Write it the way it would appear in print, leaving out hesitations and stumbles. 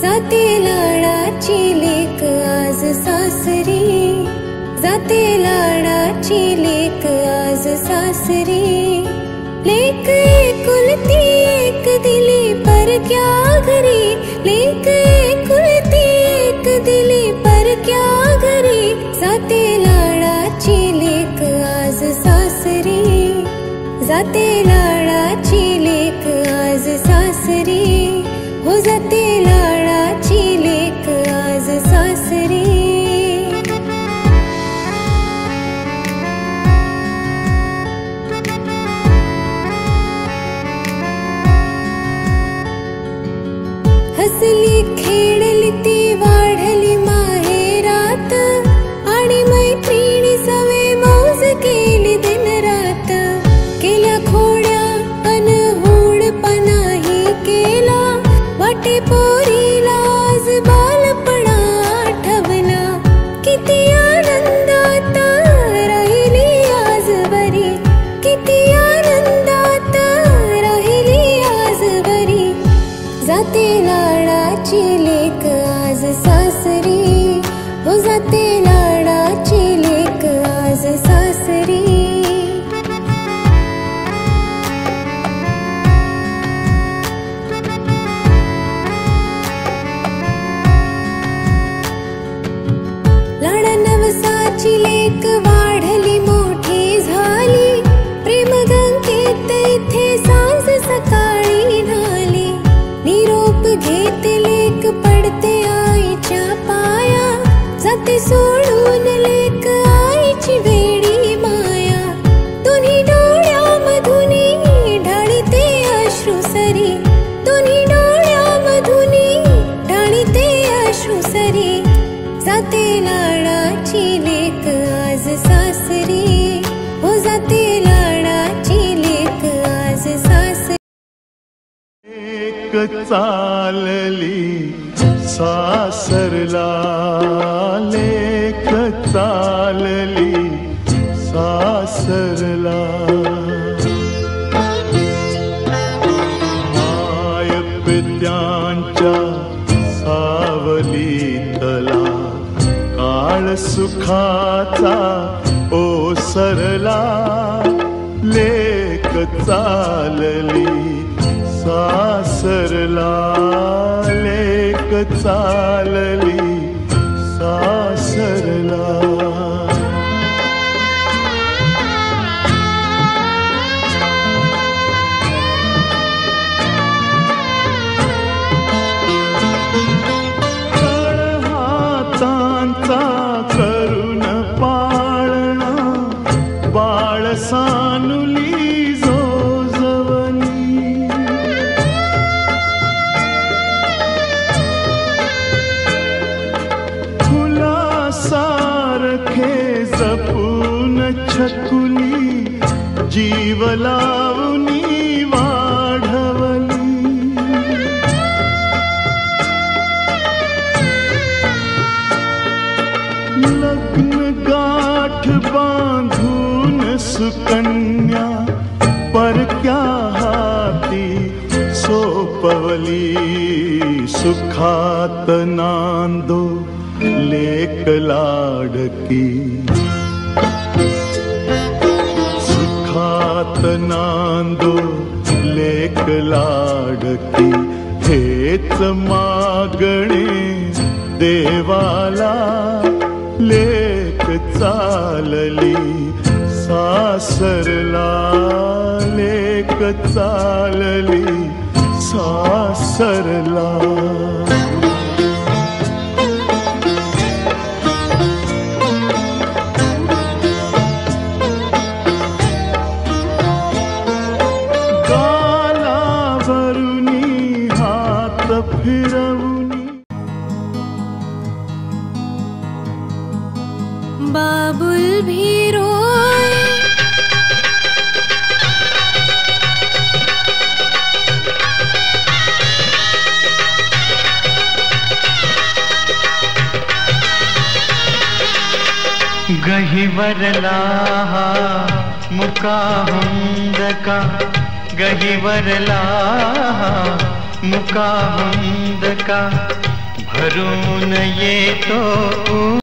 जाते लाडाची लेक आज सासरी, जाते लाडाची लेक आज सासरी। लेक एकुलती एक दिली पर क्या घरी, लेक एकुलती एक दिली पर क्या घरी। जाते लाडाची लेक आज सासरी, जाते लाडाची लेक आज सासरी। हो जाते लाडाची लेक आज सासरी। हसली खेळली ती वाढली माहेरात, आणि मैत्रिणी सवे मौज केली दिन रात। केल्या खोड्या अनहूडपणाही केला, वाटे पोरीला आज बालपणा आठवला। किती आनंदात राहिली आज बरी, किती आनंदात राहिली आज बरी। जाते लाडाची लेक आज सासरी, हो जाते लाडाची लेक आज सासरी। लाडा नवसाची लेक वाढली मोठी झाली, प्रेम गंगेत इथे सांज सकाळी न्हाली। निरोप घेत लेक पडते आईच्या पाया, जाते सोडून लेक आईची वेडी माया। दोन्ही डोळ्यामधून ढाळीते अश्रू सरी, दोन्ही डोळ्यामधून ढाळीते अश्रू सरी। जाते लाडाची लेक आज सासरी, हो जाते लाडाची लेक आज सासरी। लेक चालली सासरला, लेक चालली सासरला। माय पित्यांच्या सावलीतला काळ सुखाचा ओसरला। लेक चालली सासरला, लेक चालली सासरला। हातांचा करून पाळणा, बाळ सानुली जोजवणी। फुलासारखे जपून छकुली, जीव लावणी वाढवली। लग्न गाठ बांधून सुकन्या, परक्या हाती सोपवली। सुखात नांदो लेक लाडकी, सुखात नांदो लेक लाडकी। हेच मागणे देवाला, लेक चालली सासरला, लेक चालली सासरला। गालावरुनी हात फिरवुनी, बाबुल भी रोए, गहिवरला मुका हुंदका, गहिवरला मुका हुंदका। भरून येतो